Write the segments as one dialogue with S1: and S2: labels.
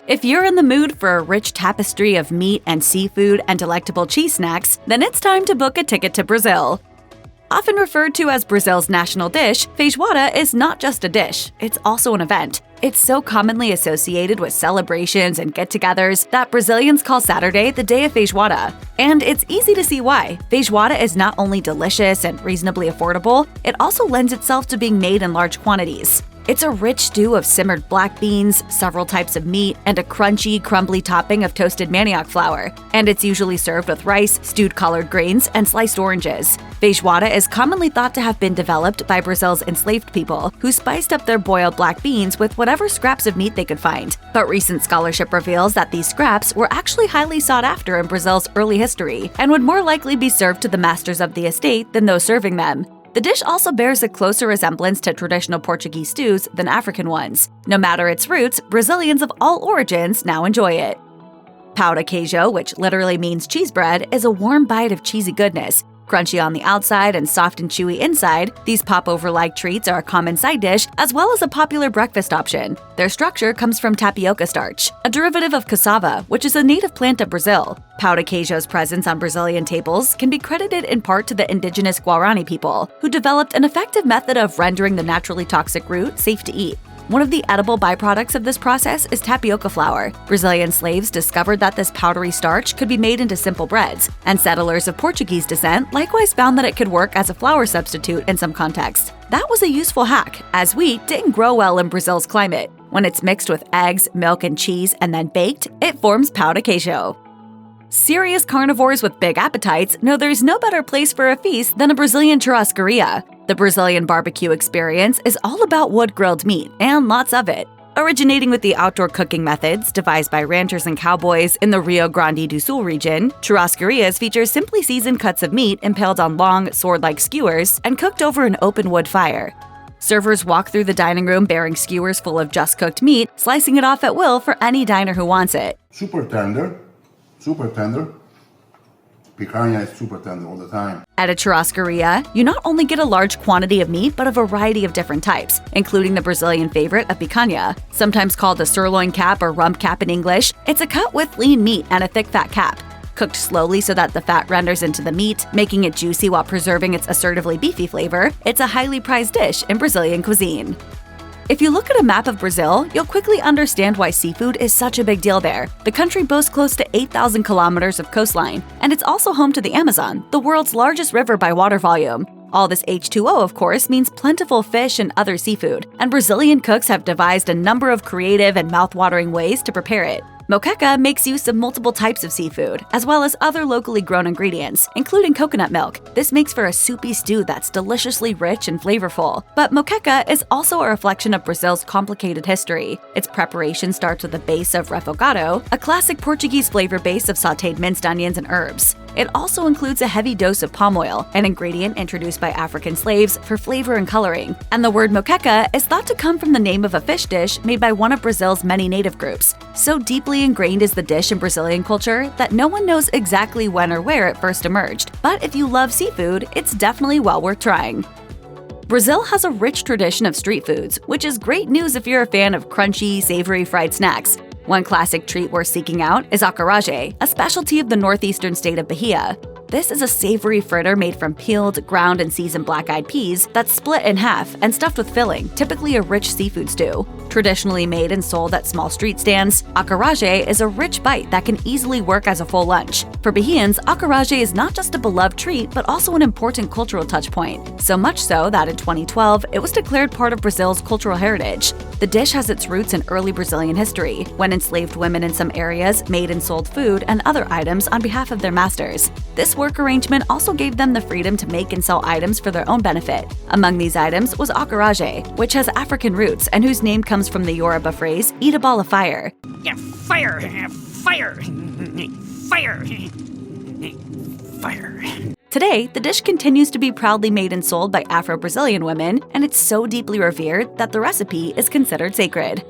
S1: If you're in the mood for a rich tapestry of meat and seafood and delectable cheese snacks, then it's time to book a ticket to Brazil. Often referred to as Brazil's national dish, feijoada is not just a dish, it's also an event. It's so commonly associated with celebrations and get-togethers that Brazilians call Saturday the day of feijoada. And it's easy to see why. Feijoada is not only delicious and reasonably affordable, it also lends itself to being made in large quantities. It's a rich stew of simmered black beans, several types of meat, and a crunchy, crumbly topping of toasted manioc flour. And it's usually served with rice, stewed collard greens, and sliced oranges. Feijoada is commonly thought to have been developed by Brazil's enslaved people, who spiced up their boiled black beans with whatever scraps of meat they could find. But recent scholarship reveals that these scraps were actually highly sought after in Brazil's early history, and would more likely be served to the masters of the estate than those serving them. The dish also bears a closer resemblance to traditional Portuguese stews than African ones. No matter its roots, Brazilians of all origins now enjoy it. Pão de queijo, which literally means cheese bread, is a warm bite of cheesy goodness. Crunchy on the outside and soft and chewy inside, these popover-like treats are a common side dish as well as a popular breakfast option. Their structure comes from tapioca starch, a derivative of cassava, which is a native plant of Brazil. Pão de queijo's presence on Brazilian tables can be credited in part to the indigenous Guarani people, who developed an effective method of rendering the naturally toxic root safe to eat. One of the edible byproducts of this process is tapioca flour. Brazilian slaves discovered that this powdery starch could be made into simple breads, and settlers of Portuguese descent likewise found that it could work as a flour substitute in some contexts. That was a useful hack, as wheat didn't grow well in Brazil's climate. When it's mixed with eggs, milk, and cheese and then baked, it forms pão de queijo. Serious carnivores with big appetites know there's no better place for a feast than a Brazilian churrascaria. The Brazilian barbecue experience is all about wood-grilled meat, and lots of it. Originating with the outdoor cooking methods devised by ranchers and cowboys in the Rio Grande do Sul region, churrascarias feature simply seasoned cuts of meat impaled on long, sword-like skewers and cooked over an open wood fire. Servers walk through the dining room bearing skewers full of just-cooked meat, slicing it off at will for any diner who wants it.
S2: Super tender. Picanha is super tender all the time.
S1: At a churrascaria, you not only get a large quantity of meat, but a variety of different types, including the Brazilian favorite of picanha. Sometimes called a sirloin cap or rump cap in English, it's a cut with lean meat and a thick fat cap. Cooked slowly so that the fat renders into the meat, making it juicy while preserving its assertively beefy flavor, it's a highly prized dish in Brazilian cuisine. If you look at a map of Brazil, you'll quickly understand why seafood is such a big deal there. The country boasts close to 8,000 kilometers of coastline, and it's also home to the Amazon, the world's largest river by water volume. All this H2O, of course, means plentiful fish and other seafood, and Brazilian cooks have devised a number of creative and mouth-watering ways to prepare it. Moqueca makes use of multiple types of seafood, as well as other locally grown ingredients, including coconut milk. This makes for a soupy stew that's deliciously rich and flavorful. But moqueca is also a reflection of Brazil's complicated history. Its preparation starts with a base of refogado, a classic Portuguese flavor base of sautéed minced onions and herbs. It also includes a heavy dose of palm oil, an ingredient introduced by African slaves for flavor and coloring. And the word moqueca is thought to come from the name of a fish dish made by one of Brazil's many native groups. So deeply ingrained is the dish in Brazilian culture that no one knows exactly when or where it first emerged. But if you love seafood, it's definitely well worth trying. Brazil has a rich tradition of street foods, which is great news if you're a fan of crunchy, savory fried snacks. One classic treat worth seeking out is acarajé, a specialty of the northeastern state of Bahia. This is a savory fritter made from peeled, ground, and seasoned black-eyed peas that's split in half and stuffed with filling, typically a rich seafood stew. Traditionally made and sold at small street stands, acarajé is a rich bite that can easily work as a full lunch. For Bahians, acarajé is not just a beloved treat, but also an important cultural touchpoint. So much so that in 2012, it was declared part of Brazil's cultural heritage. The dish has its roots in early Brazilian history, when enslaved women in some areas made and sold food and other items on behalf of their masters. This work arrangement also gave them the freedom to make and sell items for their own benefit. Among these items was acarajé, which has African roots and whose name comes from the Yoruba phrase, "eat a ball of fire."
S3: Yeah, fire, fire, fire, fire.
S1: Today, the dish continues to be proudly made and sold by Afro-Brazilian women, and it's so deeply revered that the recipe is considered sacred.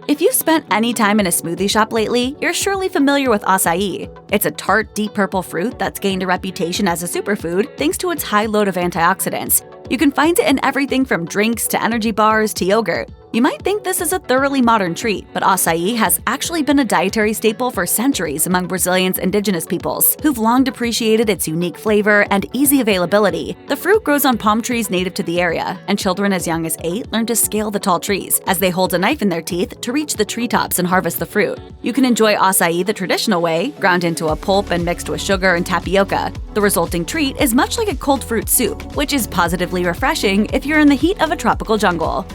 S1: If you've spent any time in a smoothie shop lately, you're surely familiar with acai. It's a tart, deep purple fruit that's gained a reputation as a superfood thanks to its high load of antioxidants. You can find it in everything from drinks to energy bars to yogurt. You might think this is a thoroughly modern treat, but açaí has actually been a dietary staple for centuries among Brazilians' indigenous peoples, who've long appreciated its unique flavor and easy availability. The fruit grows on palm trees native to the area, and children as young as 8 learn to scale the tall trees, as they hold a knife in their teeth to reach the treetops and harvest the fruit. You can enjoy açaí the traditional way, ground into a pulp and mixed with sugar and tapioca. The resulting treat is much like a cold fruit soup, which is positively refreshing if you're in the heat of a tropical jungle.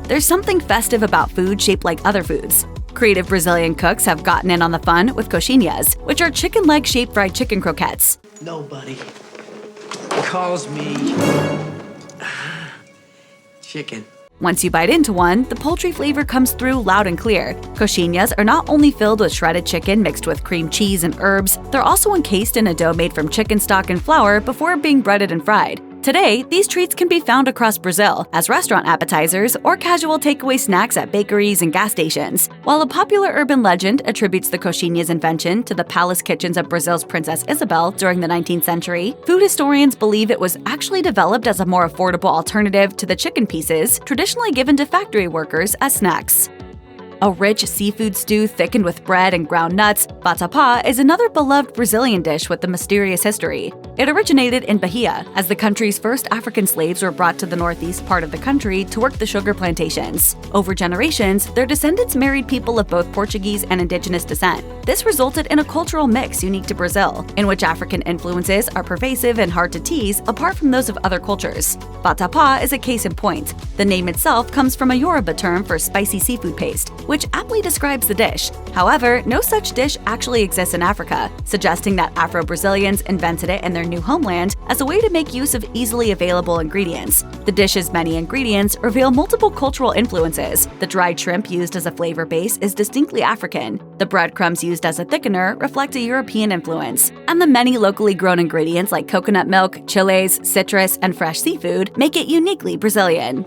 S1: There's something festive about food shaped like other foods. Creative Brazilian cooks have gotten in on the fun with coxinhas, which are chicken leg-shaped fried chicken croquettes.
S4: Nobody calls me chicken.
S1: Once you bite into one, the poultry flavor comes through loud and clear. Coxinhas are not only filled with shredded chicken mixed with cream cheese and herbs, they're also encased in a dough made from chicken stock and flour before being breaded and fried. Today, these treats can be found across Brazil as restaurant appetizers or casual takeaway snacks at bakeries and gas stations. While a popular urban legend attributes the coxinha's invention to the palace kitchens of Brazil's Princess Isabel during the 19th century, food historians believe it was actually developed as a more affordable alternative to the chicken pieces traditionally given to factory workers as snacks. A rich seafood stew thickened with bread and ground nuts, vatapá is another beloved Brazilian dish with a mysterious history. It originated in Bahia, as the country's first African slaves were brought to the northeast part of the country to work the sugar plantations. Over generations, their descendants married people of both Portuguese and indigenous descent. This resulted in a cultural mix unique to Brazil, in which African influences are pervasive and hard to tease apart from those of other cultures. Vatapá is a case in point. The name itself comes from a Yoruba term for spicy seafood paste, which aptly describes the dish. However, no such dish actually exists in Africa, suggesting that Afro-Brazilians invented it in their new homeland as a way to make use of easily available ingredients. The dish's many ingredients reveal multiple cultural influences. The dried shrimp used as a flavor base is distinctly African. The breadcrumbs used as a thickener reflect a European influence. And the many locally grown ingredients like coconut milk, chiles, citrus, and fresh seafood make it uniquely Brazilian.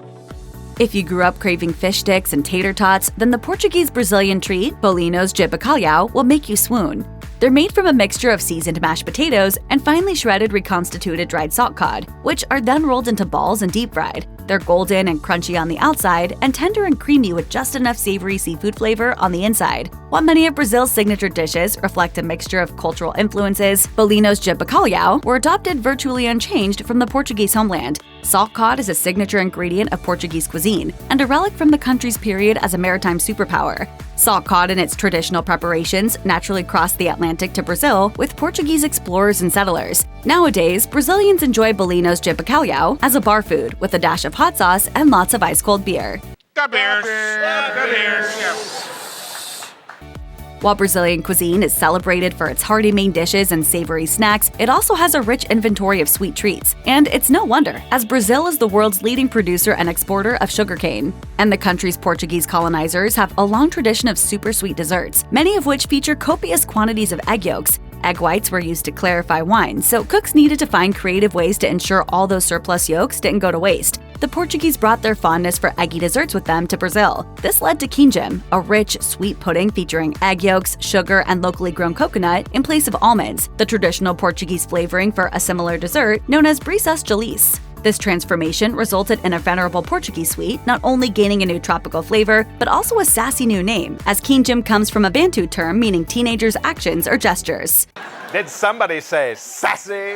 S1: If you grew up craving fish sticks and tater tots, then the Portuguese-Brazilian treat, bolinhos de bacalhau, will make you swoon. They're made from a mixture of seasoned mashed potatoes and finely shredded reconstituted dried salt cod, which are then rolled into balls and deep-fried. They're golden and crunchy on the outside and tender and creamy with just enough savory seafood flavor on the inside. While many of Brazil's signature dishes reflect a mixture of cultural influences, bolinhos de bacalhau were adopted virtually unchanged from the Portuguese homeland. Salt cod is a signature ingredient of Portuguese cuisine and a relic from the country's period as a maritime superpower. Salt cod in its traditional preparations naturally crossed the Atlantic to Brazil with Portuguese explorers and settlers. Nowadays, Brazilians enjoy bolinhos de bacalhau as a bar food with a dash of hot sauce and lots of ice-cold beer. While Brazilian cuisine is celebrated for its hearty main dishes and savory snacks, it also has a rich inventory of sweet treats. And it's no wonder, as Brazil is the world's leading producer and exporter of sugarcane. And the country's Portuguese colonizers have a long tradition of super sweet desserts, many of which feature copious quantities of egg yolks. Egg whites were used to clarify wine, so cooks needed to find creative ways to ensure all those surplus yolks didn't go to waste. The Portuguese brought their fondness for eggy desserts with them to Brazil. This led to quindim, a rich, sweet pudding featuring egg yolks, sugar, and locally grown coconut in place of almonds, the traditional Portuguese flavoring for a similar dessert known as brisas de lis. This transformation resulted in a venerable Portuguese sweet not only gaining a new tropical flavor, but also a sassy new name, as quindim comes from a Bantu term meaning teenagers' actions or gestures.
S5: Did somebody say sassy?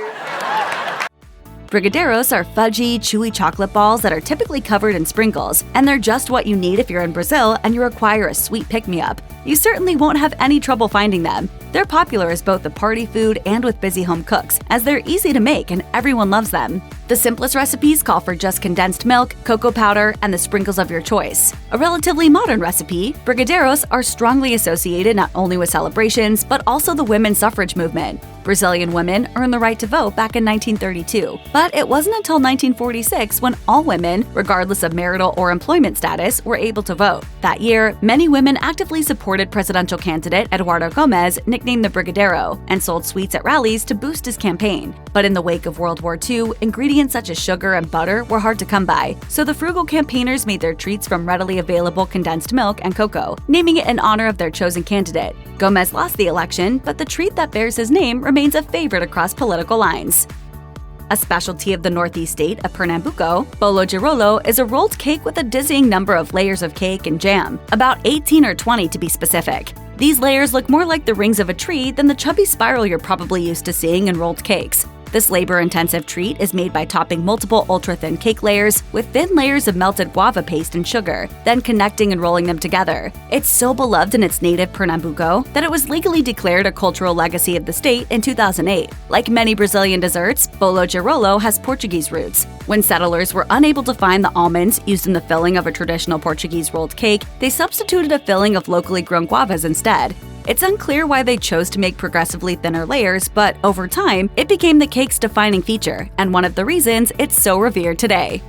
S1: Brigadeiros are fudgy, chewy chocolate balls that are typically covered in sprinkles, and they're just what you need if you're in Brazil and you require a sweet pick-me-up. You certainly won't have any trouble finding them. They're popular as both a party food and with busy home cooks, as they're easy to make and everyone loves them. The simplest recipes call for just condensed milk, cocoa powder, and the sprinkles of your choice. A relatively modern recipe, brigadeiros are strongly associated not only with celebrations, but also the women's suffrage movement. Brazilian women earned the right to vote back in 1932, but it wasn't until 1946 when all women, regardless of marital or employment status, were able to vote. That year, many women actively supported presidential candidate Eduardo Gomes, nicknamed the Brigadeiro, and sold sweets at rallies to boost his campaign. But in the wake of World War II, ingredients such as sugar and butter were hard to come by, so the frugal campaigners made their treats from readily available condensed milk and cocoa, naming it in honor of their chosen candidate. Gomes lost the election, but the treat that bears his name remains a favorite across political lines. A specialty of the northeast state of Pernambuco, bolo girolo is a rolled cake with a dizzying number of layers of cake and jam, about 18 or 20 to be specific. These layers look more like the rings of a tree than the chubby spiral you're probably used to seeing in rolled cakes. This labor-intensive treat is made by topping multiple ultra-thin cake layers with thin layers of melted guava paste and sugar, then connecting and rolling them together. It's so beloved in its native Pernambuco that it was legally declared a cultural legacy of the state in 2008. Like many Brazilian desserts, bolo girolo has Portuguese roots. When settlers were unable to find the almonds used in the filling of a traditional Portuguese rolled cake, they substituted a filling of locally grown guavas instead. It's unclear why they chose to make progressively thinner layers, but over time, it became the cake's defining feature and one of the reasons it's so revered today.